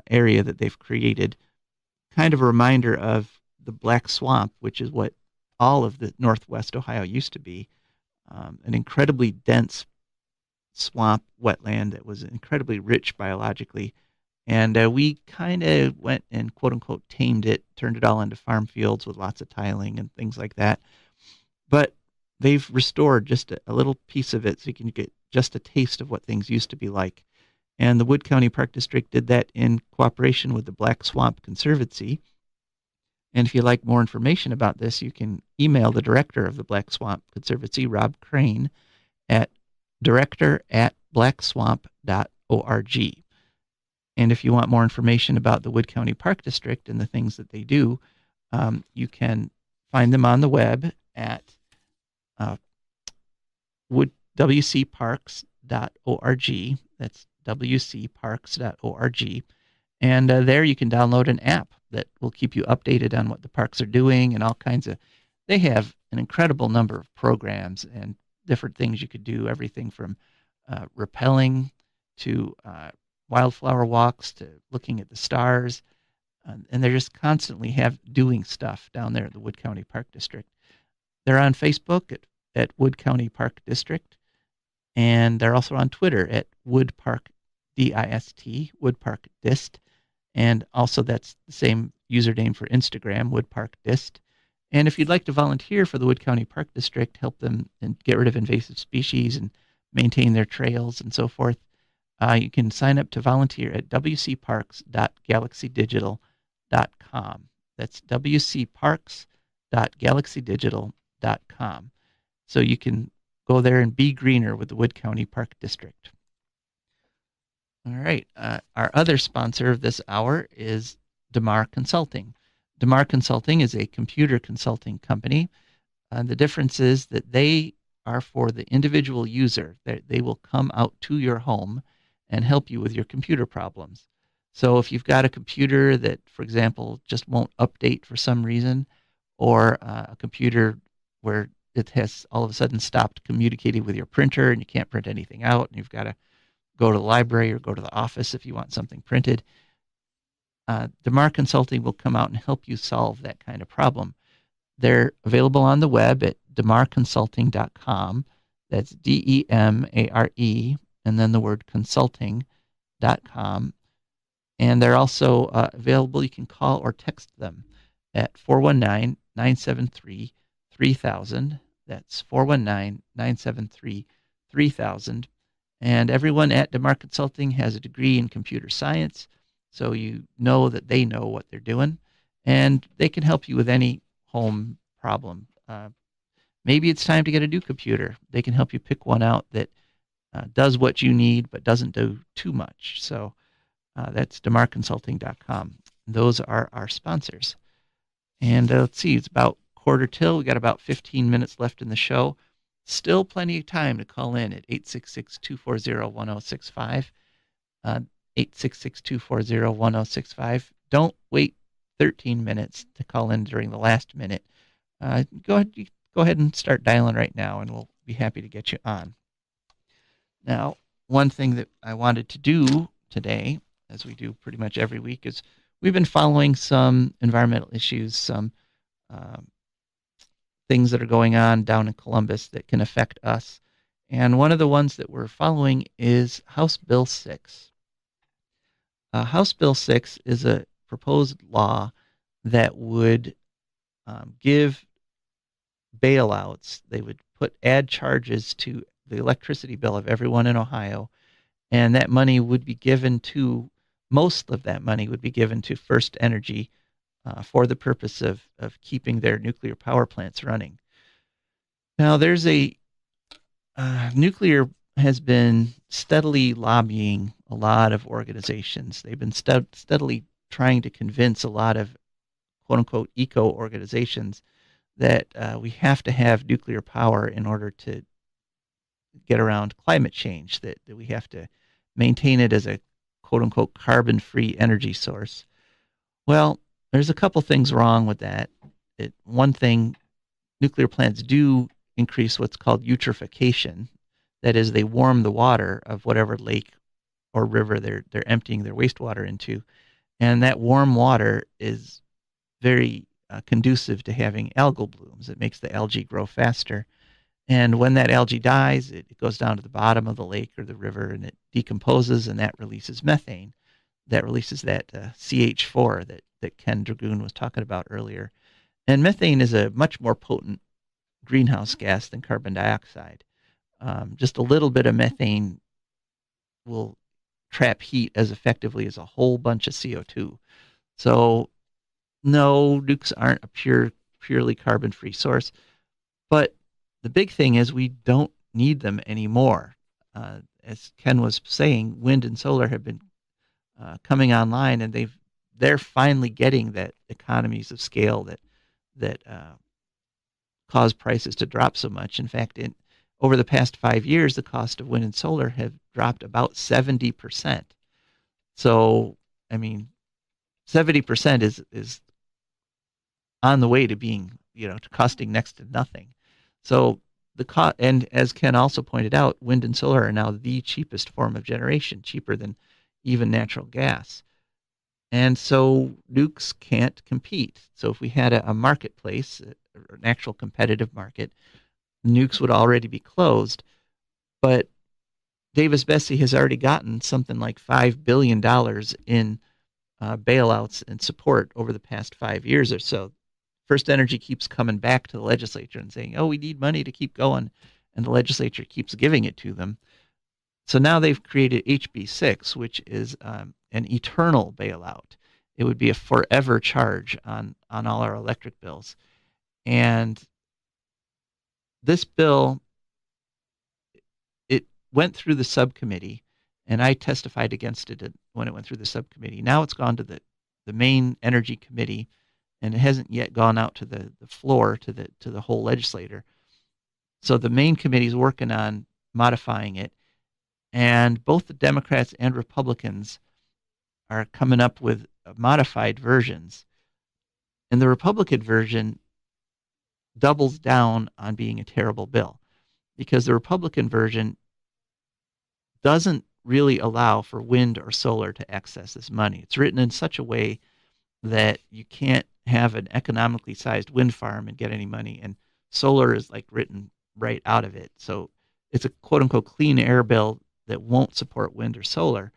S2: area that they've created. Kind of a reminder of the Black Swamp, which is what all of the Northwest Ohio used to be, an incredibly dense swamp wetland that was incredibly rich biologically. And we kind of went and quote-unquote tamed it, turned it all into farm fields with lots of tiling and things like that. But they've restored just a little piece of it so you can get just a taste of what things used to be like. And the Wood County Park District did that in cooperation with the Black Swamp Conservancy. And if you'd like more information about this, you can email the director of the Black Swamp Conservancy, Rob Crane, at director@blackswamp.org. And if you want more information about the Wood County Park District and the things that they do, you can find them on the web at wcparks.org. That's wcparks.org. And there you can download an app that will keep you updated on what the parks are doing and all kinds of. They have an incredible number of programs and different things you could do, everything from rappelling to wildflower walks to looking at the stars. And they're just constantly doing stuff down there at the Wood County Park District. They're on Facebook at Wood County Park District, and they're also on Twitter at Wood Park DIST, Wood Park Dist, and also that's the same username for Instagram, Wood Park Dist. And if you'd like to volunteer for the Wood County Park District, help them and get rid of invasive species and maintain their trails and so forth, you can sign up to volunteer at wcparks.galaxydigital.com. That's wcparks.galaxydigital.com. So you can go there and be greener with the Wood County Park District. All right. Our other sponsor of this hour is DeMar Consulting. DeMar Consulting is a computer consulting company. The difference is that they are for the individual user. They will come out to your home and help you with your computer problems. So if you've got a computer that, for example, just won't update for some reason, or a computer where it has all of a sudden stopped communicating with your printer and you can't print anything out, and you've got to go to the library or go to the office if you want something printed, DeMar Consulting will come out and help you solve that kind of problem. They're available on the web at demarconsulting.com. That's DEMARE, and then the word consulting.com. And they're also available. You can call or text them at 419-973-3000. That's 419-973-3000. And everyone at DeMar Consulting has a degree in computer science, so you know that they know what they're doing, and they can help you with any home problem. Maybe it's time to get a new computer. They can help you pick one out that does what you need but doesn't do too much. So that's demarconsulting.com. Those are our sponsors. And let's see, it's about quarter till. We got about 15 minutes left in the show. Still plenty of time to call in at 866-240-1065. 866-240-1065. Don't wait 13 minutes to call in during the last minute. Go ahead and start dialing right now, and we'll be happy to get you on. Now, one thing that I wanted to do today, as we do pretty much every week, is we've been following some environmental issues, some things that are going on down in Columbus that can affect us. And one of the ones that we're following is House Bill 6. House Bill 6 is a proposed law that would give bailouts. They would add charges to the electricity bill of everyone in Ohio, and that money would be given to, most of that money would be given to First Energy for the purpose of keeping their nuclear power plants running. Now, there's nuclear has been steadily lobbying a lot of organizations. They've been steadily trying to convince a lot of quote-unquote eco-organizations that we have to have nuclear power in order to get around climate change, that we have to maintain it as a quote-unquote carbon-free energy source. Well, there's a couple things wrong with that. One thing, nuclear plants do increase what's called eutrophication. That is, they warm the water of whatever lake or river they're emptying their wastewater into. And that warm water is very conducive to having algal blooms. It makes the algae grow faster. And when that algae dies, it goes down to the bottom of the lake or the river, and it decomposes, and that releases methane. That releases that CH4 that Ken Dragoon was talking about earlier. And methane is a much more potent greenhouse gas than carbon dioxide. Just a little bit of methane will trap heat as effectively as a whole bunch of CO2. So no, nukes aren't a purely carbon-free source. But the big thing is we don't need them anymore. As Ken was saying, wind and solar have been coming online, and they're finally getting that economies of scale that cause prices to drop so much. In fact, over the past 5 years, the cost of wind and solar have dropped about 70%. So, I mean, 70% is on the way to being, to costing next to nothing. So and as Ken also pointed out, wind and solar are now the cheapest form of generation, cheaper than even natural gas. And so nukes can't compete. So if we had a marketplace, an actual competitive market, nukes would already be closed. But Davis-Besse has already gotten something like $5 billion in bailouts and support over the past 5 years or so. First Energy keeps coming back to the legislature and saying, we need money to keep going, and the legislature keeps giving it to them. So now they've created HB6, which is an eternal bailout. It would be a forever charge on all our electric bills. And this bill, it went through the subcommittee, and I testified against it when it went through the subcommittee. Now it's gone to the main energy committee, and it hasn't yet gone out to the floor, to the whole legislature. So the main committee is working on modifying it, and both the Democrats and Republicans are coming up with modified versions. And the Republican version doubles down on being a terrible bill, because the Republican version doesn't really allow for wind or solar to access this money. It's written in such a way that you can't have an economically sized wind farm and get any money, and solar is like written right out of it. So it's a quote unquote clean air bill that won't support wind or solar.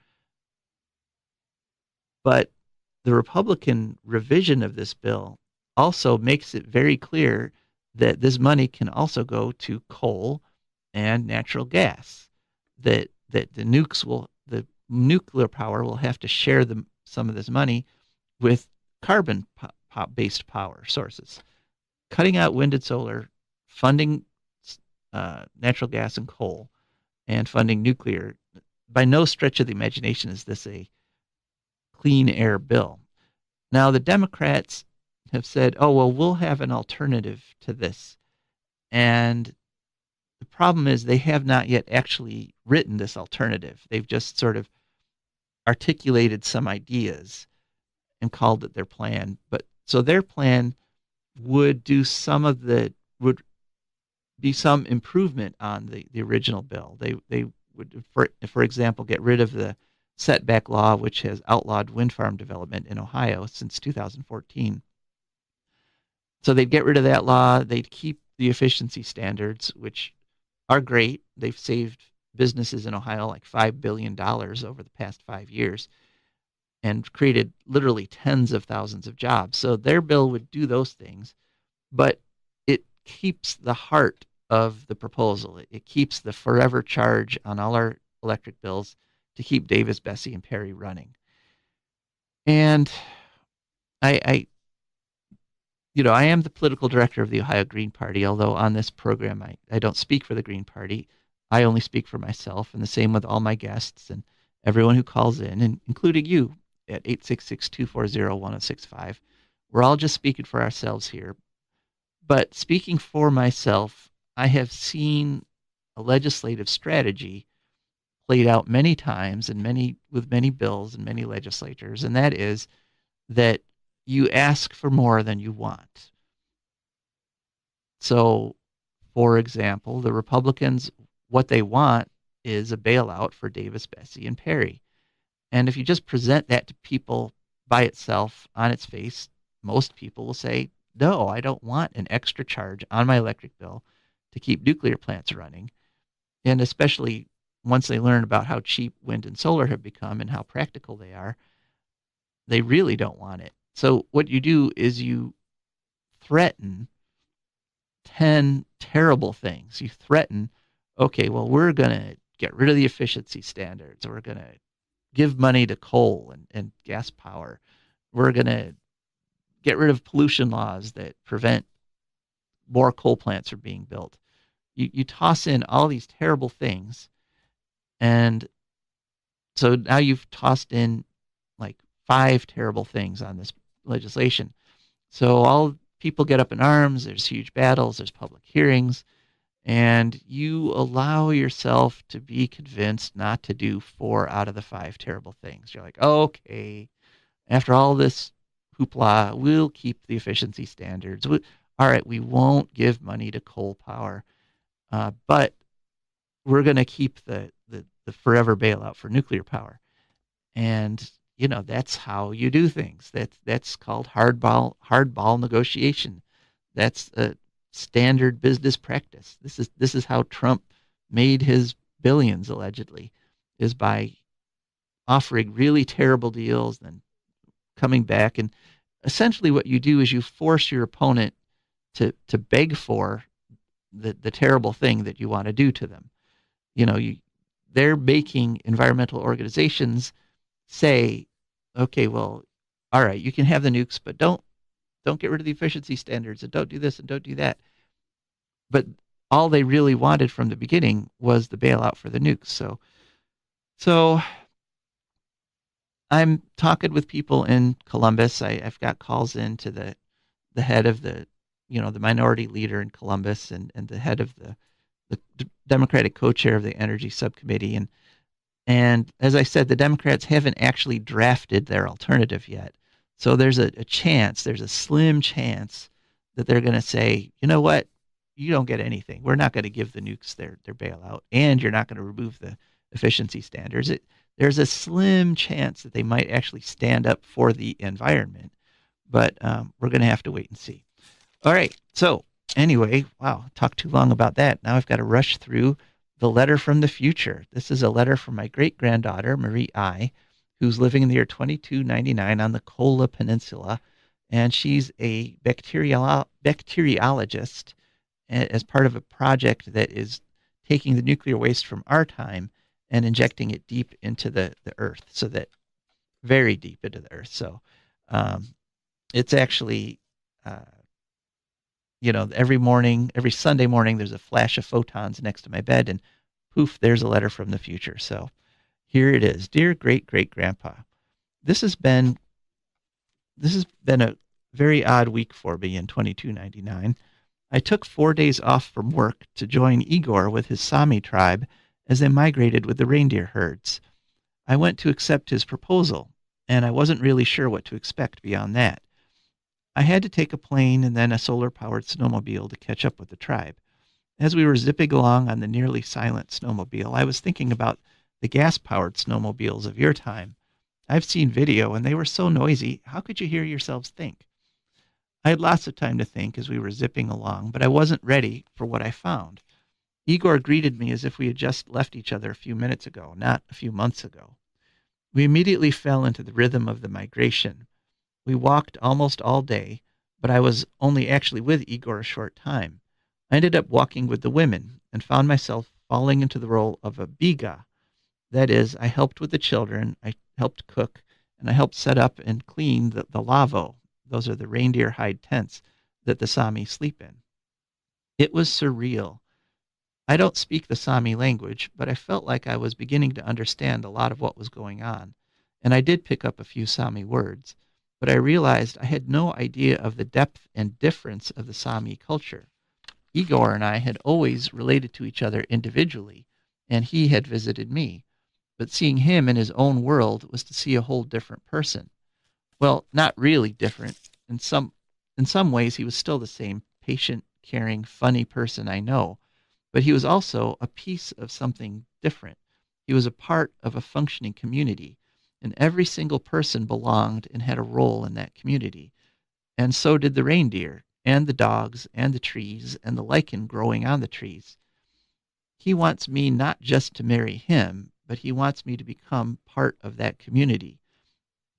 S2: But the Republican revision of this bill also makes it very clear that this money can also go to coal and natural gas. That the nuclear power will have to share some of this money with carbon-based power sources. Cutting out wind and solar, funding natural gas and coal, and funding nuclear. By no stretch of the imagination is this a clean air bill. Now, the Democrats have said, oh, well, we'll have an alternative to this. And the problem is they have not yet actually written this alternative. They've just sort of articulated some ideas and called it their plan. But so their plan would be some improvement on the original bill. They would, for example, get rid of the setback law, which has outlawed wind farm development in Ohio since 2014. So they'd get rid of that law. They'd keep the efficiency standards, which are great. They've saved businesses in Ohio like $5 billion over the past 5 years and created literally tens of thousands of jobs. So their bill would do those things, but it keeps the heart of the proposal. It keeps the forever charge on all our electric bills to keep Davis, Bessie, and Perry running. And I am the political director of the Ohio Green Party, although on this program I don't speak for the Green Party. I only speak for myself, and the same with all my guests and everyone who calls in, and including you at 866-240-1065. We're all just speaking for ourselves here. But speaking for myself, I have seen a legislative strategy played out many times and with many bills and many legislatures, and that is that you ask for more than you want. So, for example, the Republicans, what they want is a bailout for Davis, Bessie, and Perry. And if you just present that to people by itself on its face, most people will say, no, I don't want an extra charge on my electric bill to keep nuclear plants running. And especially once they learn about how cheap wind and solar have become and how practical they are, they really don't want it. So what you do is you threaten 10 terrible things. You threaten, okay, well, we're going to get rid of the efficiency standards. We're going to give money to coal and gas power. We're going to get rid of pollution laws that prevent more coal plants from being built. You toss in all these terrible things, and so now you've tossed in like 5 terrible things on this legislation. So all people get up in arms, there's huge battles, there's public hearings, and you allow yourself to be convinced not to do 4 out of the 5 terrible things. You're like, okay, after all this hoopla, we'll keep the efficiency standards. All right, we won't give money to coal power, but we're going to keep the forever bailout for nuclear power. And that's how you do things. That's called hardball negotiation. That's a standard business practice. This is how Trump made his billions, allegedly, is by offering really terrible deals, then coming back. And essentially what you do is you force your opponent to beg for the terrible thing that you want to do to them. They're making environmental organizations say, okay, well, all right, you can have the nukes, but don't get rid of the efficiency standards, and don't do this and don't do that. But all they really wanted from the beginning was the bailout for the nukes. So I'm talking with people in Columbus. I've got calls in to the head of the minority leader in Columbus and the head of the the Democratic co-chair of the Energy Subcommittee. And as I said, the Democrats haven't actually drafted their alternative yet. So there's a chance, there's a slim chance that they're going to say, you know what, you don't get anything. We're not going to give the nukes their bailout, and you're not going to remove the efficiency standards. There's a slim chance that they might actually stand up for the environment, but we're going to have to wait and see. All right, so anyway, wow, talked too long about that. Now I've got to rush through the letter from the future. This is a letter from my great-granddaughter, Marie I., who's living in the year 2299 on the Kola Peninsula, and she's a bacteriologist as part of a project that is taking the nuclear waste from our time and injecting it deep into the earth, so that very deep into the earth. So it's actually, every Sunday morning, there's a flash of photons next to my bed, and poof, there's a letter from the future. So here it is. Dear great-great-grandpa, this has been a very odd week for me in 2299. I took 4 days off from work to join Igor with his Sami tribe as they migrated with the reindeer herds. I went to accept his proposal, and I wasn't really sure what to expect beyond that. I had to take a plane and then a solar-powered snowmobile to catch up with the tribe. As we were zipping along on the nearly silent snowmobile, I was thinking about the gas-powered snowmobiles of your time. I've seen video, and they were so noisy, how could you hear yourselves think? I had lots of time to think as we were zipping along, but I wasn't ready for what I found. Igor greeted me as if we had just left each other a few minutes ago, not a few months ago. We immediately fell into the rhythm of the migration. We walked almost all day, but I was only actually with Igor a short time. I ended up walking with the women and found myself falling into the role of a biga. That is, I helped with the children, I helped cook, and I helped set up and clean the lavo. Those are the reindeer hide tents that the Sami sleep in. It was surreal. I don't speak the Sami language, but I felt like I was beginning to understand a lot of what was going on, and I did pick up a few Sami words, but I realized I had no idea of the depth and difference of the Sami culture. Igor and I had always related to each other individually, and he had visited me, but seeing him in his own world was to see a whole different person. Well, not really different. In some ways, he was still the same patient, caring, funny person I know, but he was also a piece of something different. He was a part of a functioning community, and every single person belonged and had a role in that community. And so did the reindeer, and the dogs, and the trees, and the lichen growing on the trees. He wants me not just to marry him, but he wants me to become part of that community.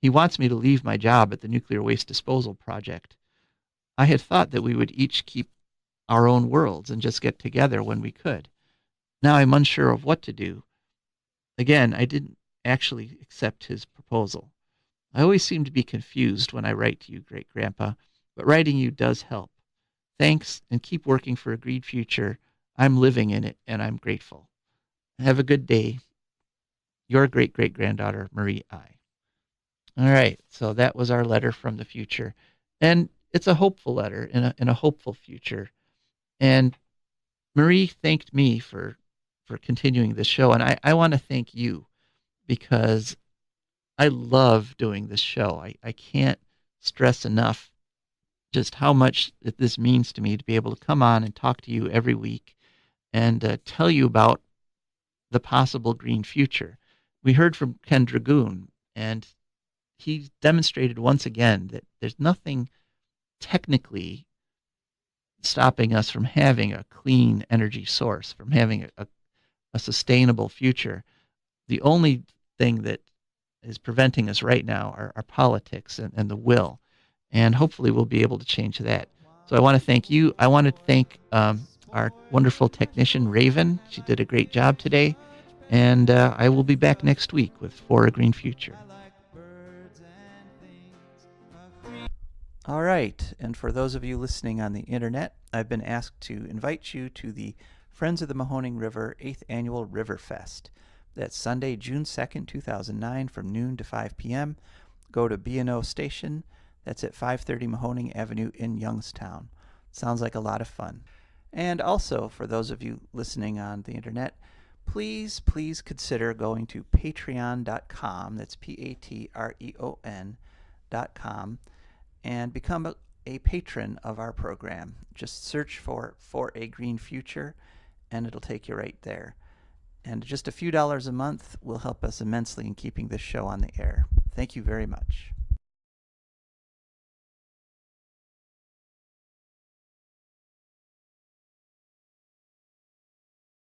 S2: He wants me to leave my job at the nuclear waste disposal project. I had thought that we would each keep our own worlds and just get together when we could. Now I'm unsure of what to do. Again, I didn't actually accept his proposal. I always seem to be confused when I write to you, Great-Grandpa, but writing you does help. Thanks, and keep working for a green future. I'm living in it, and I'm grateful. Have a good day. Your great-great-granddaughter, Marie I. All right, so that was our letter from the future. And it's a hopeful letter in a hopeful future. And Marie thanked me for continuing this show. And I want to thank you because I love doing this show. I can't stress enough just how much this means to me to be able to come on and talk to you every week and tell you about the possible green future. We heard from Ken Dragoon, and he demonstrated once again that there's nothing technically stopping us from having a clean energy source, from having a sustainable future. The only thing that is preventing us right now are politics and the will. And hopefully we'll be able to change that. So I want to thank you. I want to thank our wonderful technician, Raven. She did a great job today. And I will be back next week with For a Green Future. All right, and for those of you listening on the internet, I've been asked to invite you to the Friends of the Mahoning River 8th Annual River Fest. That's Sunday, June 2nd, 2009, from noon to 5 p.m. Go to B&O Station. That's at 530 Mahoning Avenue in Youngstown. Sounds like a lot of fun. And also, for those of you listening on the internet, please consider going to patreon.com, that's patreon.com, and become a patron of our program. Just search for A Green Future, and it'll take you right there. And just a few dollars a month will help us immensely in keeping this show on the air. Thank you very much.